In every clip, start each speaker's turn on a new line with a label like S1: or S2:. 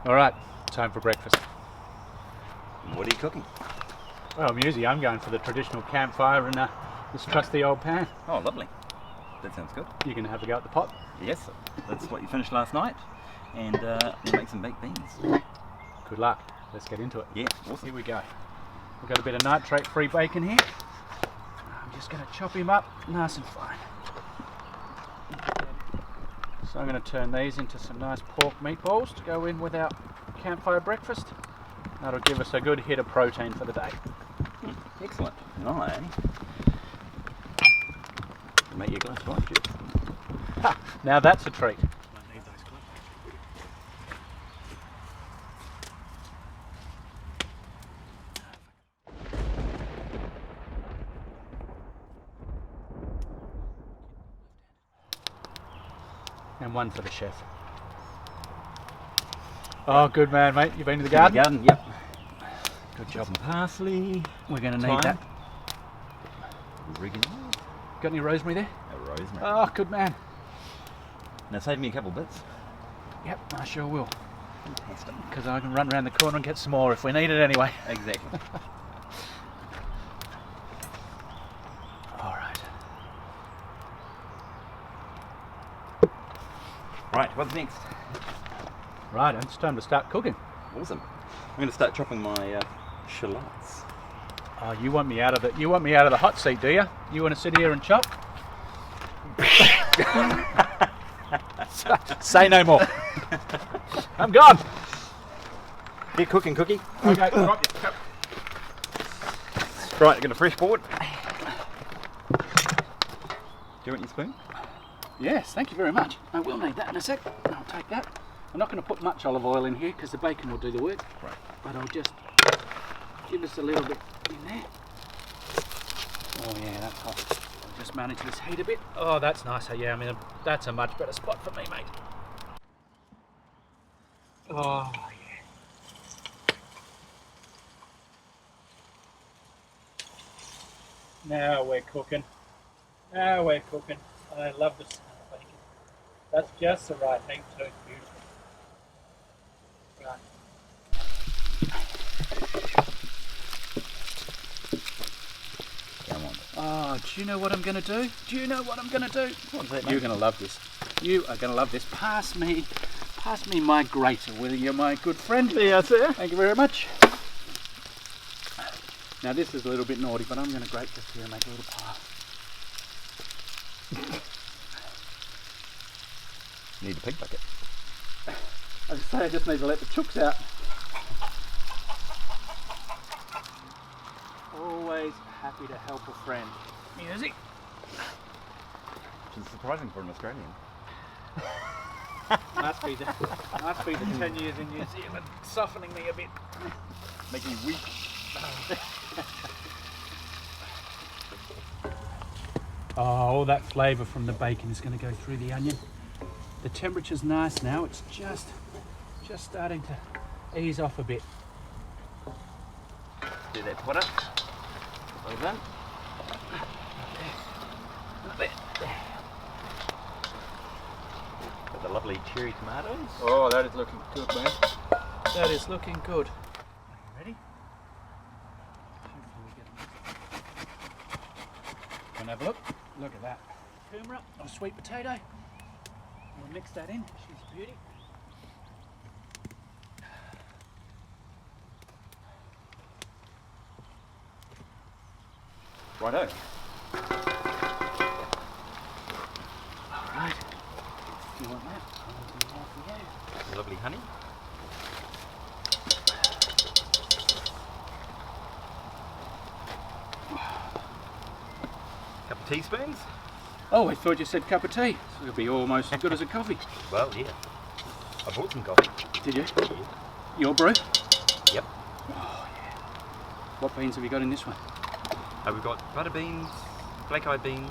S1: Alright, time for breakfast.
S2: What are you cooking?
S1: Well, Muirzy, I'm going for the traditional campfire and this trusty old pan.
S2: Oh, lovely. That sounds good.
S1: You can have a go at the pot.
S2: Yes, that's what you finished last night. And we'll make some baked beans.
S1: Good luck. Let's get into it.
S2: Yeah, awesome.
S1: Here we go. We've got a bit of nitrate-free bacon here. I'm just going to chop him up nice and fine. So I'm going to turn these into some nice pork meatballs to go in with our campfire breakfast. That'll give us a good hit of protein for the day.
S2: Excellent. I make you a glass of orange juice.
S1: Ha! Now that's a treat. And one for the chef. Oh, good man, mate. You've been to the garden?
S2: Garden, yep.
S1: Good job.
S2: Some parsley.
S1: We're going to
S2: Thyme.
S1: need that.
S2: Oregano.
S1: Got any rosemary there?
S2: Rosemary.
S1: Oh, good man.
S2: Now save me a couple bits.
S1: Yep, I sure will.
S2: Fantastic.
S1: Because I can run around the corner and get some more if we need it anyway.
S2: Exactly.
S1: All right.
S2: Right, what's next?
S1: Right, it's time to start cooking.
S2: Awesome. I'm going to start chopping my shallots.
S1: Oh, you want me out of the hot seat, do you? You want to sit here and chop? Say no more. I'm gone.
S2: Here, cooking cookie.
S1: Okay, right.
S2: Right, I got a fresh board. Do you want your spoon?
S1: Yes, thank you very much. I will need that in a sec. I'll take that. I'm not going to put much olive oil in here because the bacon will do the work.
S2: Right.
S1: But I'll just give us a little bit in there. Oh yeah, that's hot. I'll just manage this heat a bit. Oh, that's nicer. Yeah, I mean, that's a much better spot for me, mate. Oh, yeah. Now we're cooking. Now we're cooking. I love the smell of bacon. That's just the right heat too. Beautiful. Right.
S2: Come on.
S1: Oh, do you know what I'm going to do? Do you know what I'm going to do?
S2: What's that, mate?
S1: You're going to love this. You are going to love this. Pass me my grater, will you, my good friend?
S2: Yeah, sir.
S1: Thank you very much. Now this is a little bit naughty, but I'm going to grate this here and make a little pile.
S2: Need a pig bucket.
S1: I'd say I just need to let the chooks out. Always happy to help a friend. Music.
S2: Which is surprising for an Australian.
S1: Must be the 10 years in New Zealand softening me a bit.
S2: Making you weak.
S1: Oh, all that flavour from the bacon is going to go through the onion. The temperature's nice now. It's just starting to ease off a bit.
S2: Do that butter. Well done. Got the lovely cherry tomatoes.
S1: Oh, that is looking good, man. That is looking good. Are you ready? Can I have a look? Look at that. Turmeric, a sweet potato. We'll mix that in. She's a beauty.
S2: Righto.
S1: Alright. You want that? I'll do that for you.
S2: Lovely honey. Couple of teaspoons.
S1: Oh, I thought you said cup of tea. So it'll be almost as good as a coffee.
S2: Well, yeah. I bought some coffee.
S1: Did you?
S2: Yeah.
S1: Your brew?
S2: Yep.
S1: Oh, yeah. What beans have you got in this one?
S2: We've got butter beans, black-eyed beans.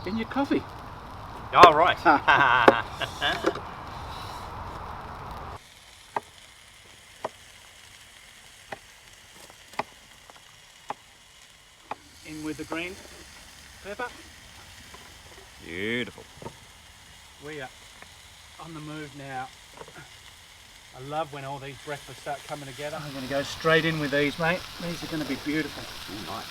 S1: In your coffee?
S2: Oh, right.
S1: In with the green pepper.
S2: Beautiful.
S1: We are on the move now I love when all these breakfasts start coming together. I'm going to go straight in with these, mate. These are going to be beautiful.
S2: Ooh, nice.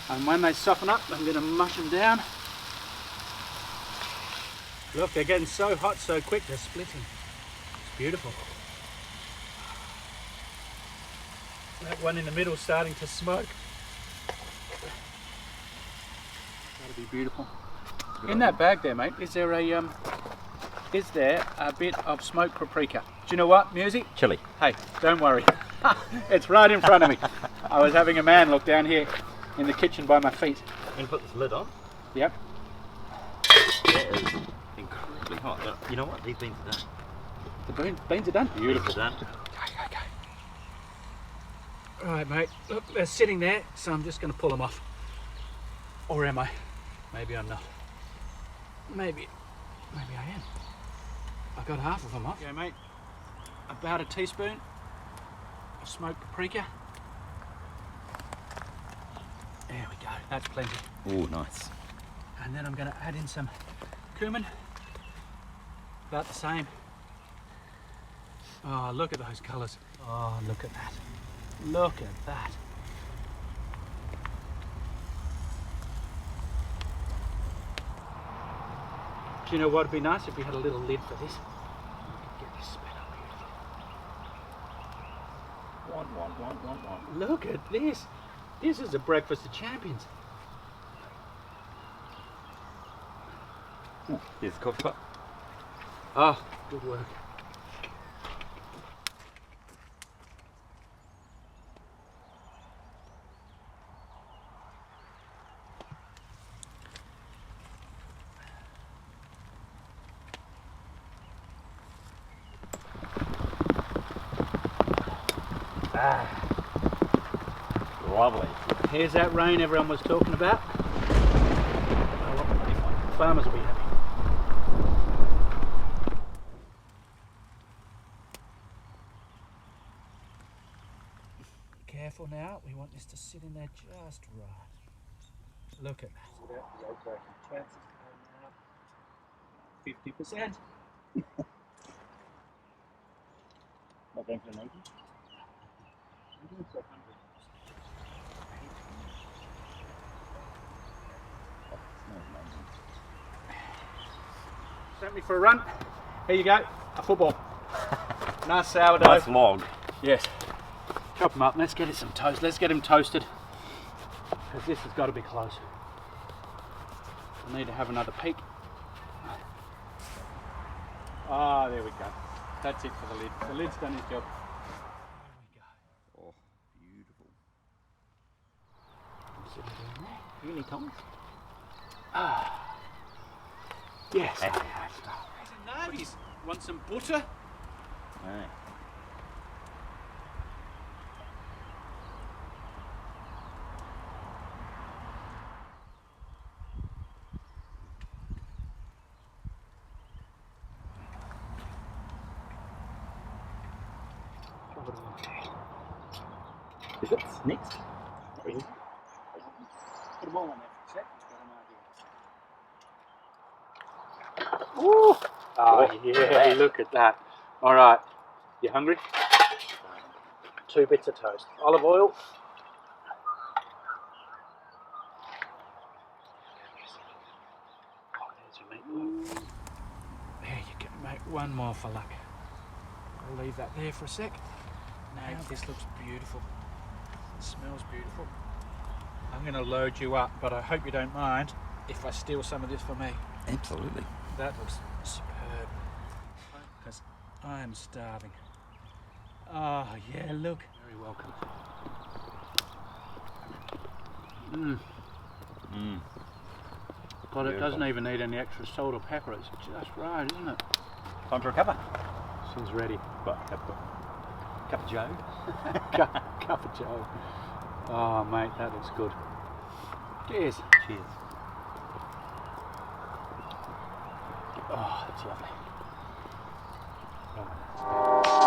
S1: And when they soften up, I'm going to mush them down. Look, they're getting so hot so quick, they're splitting. It's beautiful. That one in the middle is starting to smoke. That'll be beautiful. In that bag there, mate, is there a bit of smoked paprika? Do you know what, Muirzy?
S2: Chili.
S1: Hey, don't worry. It's right in front of me. I was having a man look down here in the kitchen by my feet.
S2: I'm going to put this lid on.
S1: Yep.
S2: It is incredibly hot. You know what? These beans are done.
S1: The beans are done. Beautiful.
S2: Beans are done.
S1: Okay. All right, mate. Look, they're sitting there, so I'm just going to pull them off. Or am I? Maybe I'm not. Maybe I am. I got half of them off. Okay, mate. About a teaspoon of smoked paprika. There we go. That's plenty.
S2: Oh, nice.
S1: And then I'm going to add in some cumin. About the same. Oh, look at those colours. Oh, look at that. Look at that. Do you know what would be nice if we had a little lid for this? We could get this sped up beautifully. One. Look at this. This is a breakfast of champions.
S2: Ooh, here's the coffee pot.
S1: Oh, good work.
S2: Lovely.
S1: Here's that rain everyone was talking about. Farmers will be happy. Careful now, we want this to sit in there just right. Look at that. Chances are now 50%.
S2: Not going for an 80?
S1: Sent me for a run. Here you go, a football. Nice sourdough.
S2: Nice log.
S1: Yes. Chop them up. Let's get it some toast. Let's get him toasted. Because this has got to be close. I need to have another peek. Ah, there we go. That's it for the lid. The lid's done his job. There we go.
S2: Oh, beautiful.
S1: Sit it in there.
S2: You need tongs?
S1: Ah. Yes.
S2: Excellent.
S1: Nice. Want some butter?
S2: Aye. Is it next?
S1: Put them all on there for a sec. Ooh. Oh, yeah, look at that. All right. You hungry? 2 bits of toast. Olive oil. Oh, there's your meatball. There you go, mate. One more for luck. I'll leave that there for a sec. Now, this looks beautiful. It smells beautiful. I'm going to load you up, but I hope you don't mind if I steal some of this for me.
S2: Absolutely.
S1: That looks superb. Because I am starving. Oh, yeah, look. Very welcome. God, it doesn't even need any extra salt or pepper. It's just right, isn't it?
S2: Time for a cuppa.
S1: She's ready.
S2: What? Cup of Joe?
S1: Cup of Joe. Oh, mate, that looks good. Cheers.
S2: Cheers.
S1: Oh, that's lovely. Oh,